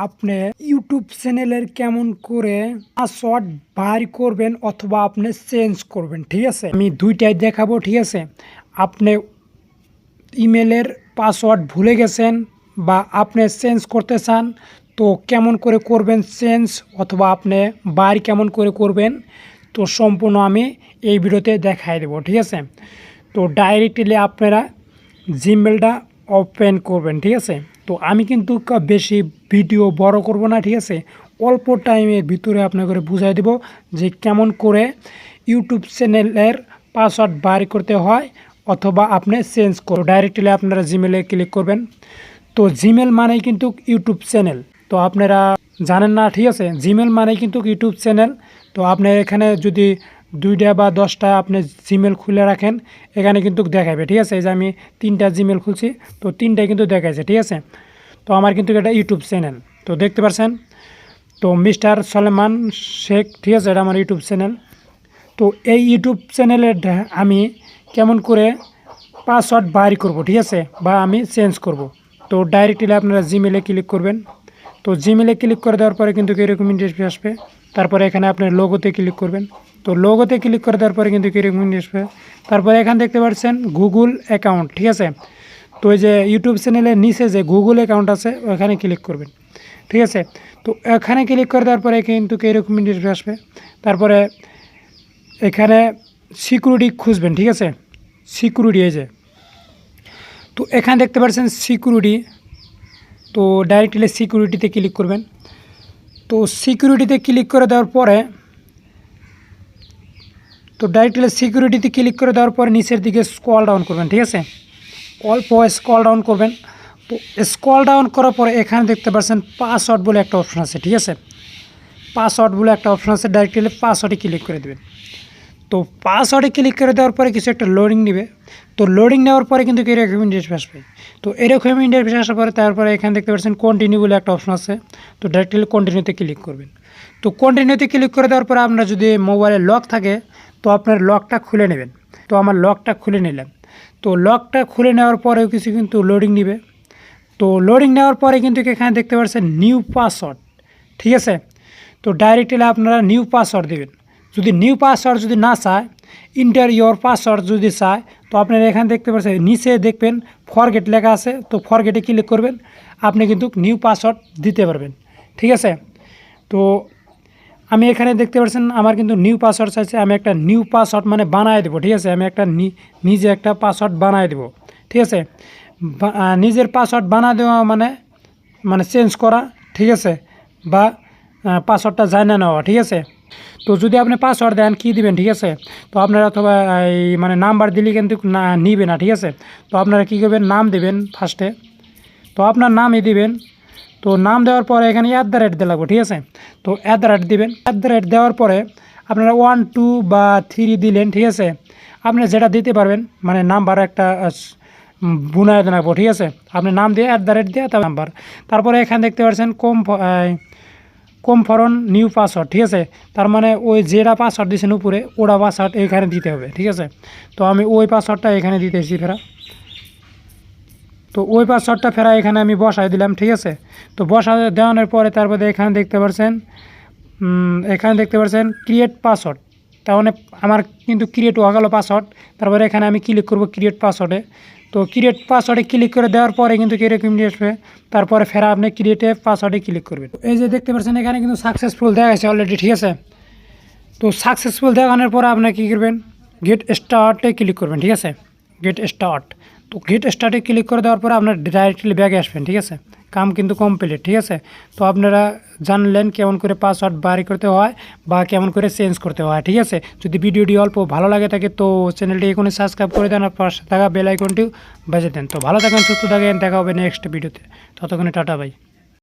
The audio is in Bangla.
আপনি ইউটিউব চ্যানেলের কেমন করে পাসওয়ার্ড বাইর করবেন অথবা আপনি চেঞ্জ করবেন। ঠিক আছে, আমি দুইটাই দেখাবো। ঠিক আছে, আপনি ইমেলের পাসওয়ার্ড ভুলে গেছেন বা আপনি চেঞ্জ করতে চান, তো কেমন করে করবেন চেঞ্জ অথবা আপনি বাইর কেমন করে করবেন, তো সম্পূর্ণ আমি এই ভিডিওতে দেখাই দেবো। ঠিক আছে, তো ডাইরেক্টলি আপনারা জিমেলটা ওপেন করবেন। ঠিক আছে, তো আমি কিন্তু বেশি ভিডিও বড় করব না। ঠিক আছে, অল্প টাইমের ভিতরে আপনাকে বুঝাই দেব যে কেমন করে ইউটিউব চ্যানেলের পাসওয়ার্ড বাইর করতে হয় অথবা আপনি চেঞ্জ করো। ডাইরেক্টলি আপনারা জিমেলে ক্লিক করবেন। তো জিমেল মানেই কিন্তু ইউটিউব চ্যানেল, তো আপনারা জানেন না। ঠিক আছে, জিমেল মানেই কিন্তু ইউটিউব চ্যানেল। তো আপনি এখানে যদি 2টা বা 10টা আপনি জিমেল খুলে রাখেন, এখানে কিন্তু দেখাবে। ঠিক আছে, এই যে আমি 3টা জিমেল খুলছি, তো 3টাই কিন্তু দেখাইছে। ঠিক আছে, তো আমার কিন্তু এটা ইউটিউব চ্যানেল, তো দেখতে পাচ্ছেন, তো মিস্টার সলেমান শেখ। ঠিক আছে, এটা আমার ইউটিউব চ্যানেল। তো এই ইউটিউব চ্যানেলের আমি কেমন করে পাসওয়ার্ড বাইর করব, ঠিক আছে, বা আমি চেঞ্জ করব। তো ডাইরেক্টলি আপনারা জিমেলে ক্লিক করবেন। তো জিমেলে ক্লিক করে দেওয়ার পরে কিন্তু এরকম ইন্টারফেস আসবে। তারপরে এখানে আপনার লোগোতে ক্লিক করবেন। তো লোগোতে ক্লিক করে দেওয়ার পরে কিন্তু এরকম ইন্টারফেস আসবে। তারপরে এখানে দেখতে পাচ্ছেন গুগল অ্যাকাউন্ট। ঠিক আছে, তো এই যে ইউটিউব চ্যানেলের নিচে যে গুগল অ্যাকাউন্ট আছে ওখানে ক্লিক করবেন। ঠিক আছে, তো এখানে ক্লিক করে দেওয়ার পরে কিন্তু এরকম ইন্টারফেস আসবে। তারপরে এখানে সিকিউরিটি খুঁজবেন। ঠিক আছে, সিকিউরিটি এই যে, তো এখানে দেখতে পাচ্ছেন সিকিউরিটি, তো ডাইরেক্টলি সিকিউরিটিতে ক্লিক করবেন। তো সিকিউরিটিতে ক্লিক করে দেওয়ার পরে সিকিউরিটিতে ক্লিক করে দেওয়ার পরে নিচের দিকে স্ক্রল ডাউন করবেন। ঠিক আছে, অল্প স্ক্রল ডাউন করবেন। তো স্ক্রল ডাউন করার পরে এখানে দেখতে পাচ্ছেন পাসওয়ার্ড বলে একটা অপশন আছে। ঠিক আছে, পাসওয়ার্ড বলে একটা অপশন আছে, ডাইরেক্টলি পাসওয়ার্ডে ক্লিক করে দেবেন। তো পাসওয়ার্ডে ক্লিক করে দেওয়ার পরে কিছু একটা লোডিং নেবে। তো লোডিং নেওয়ার পরে কিন্তু এরকম ইন্টারফেস আসবে। তো এরকম ইন্টারফেস আসার পরে তারপরে এখানে দেখতে পাচ্ছেন কন্টিনিউ বলে একটা অপশন আছে, তো ডাইরেক্টলি কন্টিনিউতে ক্লিক করবেন। তো কন্টিনিউতে ক্লিক করে দেওয়ার পরে আপনার যদি মোবাইলে লক থাকে, তো আপনার লকটা খুলে নেবেন। তো আমার লকটা খুলে নিলাম। তো লকটা খুলে নেওয়ার পরেও কিছু কিন্তু লোডিং নেবে। তো লোডিং নেওয়ার পরে কিন্তু এখানে দেখতে পাচ্ছেন নিউ পাসওয়ার্ড। ঠিক আছে, তো ডাইরেক্টলি আপনারা নিউ পাসওয়ার্ড দেবেন। যদি নিউ পাসওয়ার্ড যদি না চায়, ইন্টার ইয়োর পাসওয়ার্ড যদি চায়, তো আপনারা এখানে দেখতে পাচ্ছেন নিচে দেখবেন ফরগেট লেখা আছে, তো ফরগেটে ক্লিক করবেন, আপনি কিন্তু নিউ পাসওয়ার্ড দিতে পারবেন। ঠিক আছে, তো আমি এখানে দেখতে পাচ্ছেন আমার কিন্তু নিউ পাসওয়ার্ড চাইছে, আমি একটা নিউ পাসওয়ার্ড মানে বানায় দেবো। ঠিক আছে, আমি একটা নিজে একটা পাসওয়ার্ড বানায় দেবো। ঠিক আছে, নিজের পাসওয়ার্ড বানা দেওয়া মানে চেঞ্জ করা। ঠিক আছে, বা পাসওয়ার্ডটা জানা নেওয়া। ঠিক আছে, তো যদি আপনি পাসওয়ার্ড দেন কী দিবেন, ঠিক আছে, তো আপনারা অথবা এই নাম্বার দিলে কিন্তু না নিবে না। ঠিক আছে, তো আপনারা কী করবেন, নাম দেবেন ফার্স্টে, তো আপনার নামই দিবেন। তো নাম দেওয়ার পরে এখানে @ দিয়ে লাগবে। ঠিক আছে, তো @ দিবেন। @ দেওয়ার পরে আপনারা 1 2 বা 3 দিলেন। ঠিক আছে, আপনারা যেটা দিতে পারবেন, নাম্বার একটা বুনায় দেবো। ঠিক আছে, আপনি নাম দিয়ে @ দিয়ে তার নাম্বার। তারপরে এখানে দেখতে পাচ্ছেন কনফার্ম নিউ পাসওয়ার্ড। ঠিক আছে, তার ওই যেটা পাসওয়ার্ড দিয়েছেন উপরে ওটা পাসওয়ার্ড এখানে দিতে হবে। ঠিক আছে, তো আমি ওই পাসওয়ার্ডটা এখানে দিতেছি ফেরা। তো ওই পাসওয়ার্ডটা ফেরা এখানে আমি বসাই দিলাম। ঠিক আছে, তো বসা দেওয়ানোর পরে তারপরে এখানে দেখতে পাচ্ছেন ক্রিয়েট পাসওয়ার্ড। তাহলে আমার কিন্তু ক্রিয়েট হয়ে গেল পাসওয়ার্ড। তারপরে এখানে আমি ক্লিক করব ক্রিয়েট পাসওয়ার্ডে। তো ক্রিয়েট পাসওয়ার্ডে ক্লিক করে দেওয়ার পরে কিন্তু এরকম আসবে। তারপরে ফেরা আপনি ক্রিয়েটে পাসওয়ার্ডে ক্লিক করবেন। এই যে দেখতে পাচ্ছেন এখানে কিন্তু সাকসেসফুল দেখাচ্ছে অলরেডি। ঠিক আছে, তো সাকসেসফুল দেখানোর পরে আপনি কী করবেন, গেট স্টার্টে ক্লিক করবেন। ঠিক আছে, গেট স্টার্ট। তো গেট স্টার্টে ক্লিক করে দেওয়ার পরে আপনার ডাইরেক্টলি ব্যাগে আসবেন। ঠিক আছে, কাম কিন্তু কমপ্লিট। ঠিক আছে, তো আপনারা জানলেন কেমন করে পাসওয়ার্ড বাইর করতে হয় বা কেমন করে চেঞ্জ করতে হয়। ঠিক আছে, যদি ভিডিওটি অল্প ভালো লাগে থাকে তো চ্যানেলটি এখনই সাবস্ক্রাইব করে দেন আর পাশে থাকা বেল আইকনটিও বাজিয়ে দেন। তো ভালো থাকেন, সুস্থ থাকেন, দেখা হবে নেক্সট ভিডিওতে। ততক্ষণে টাটা বাই।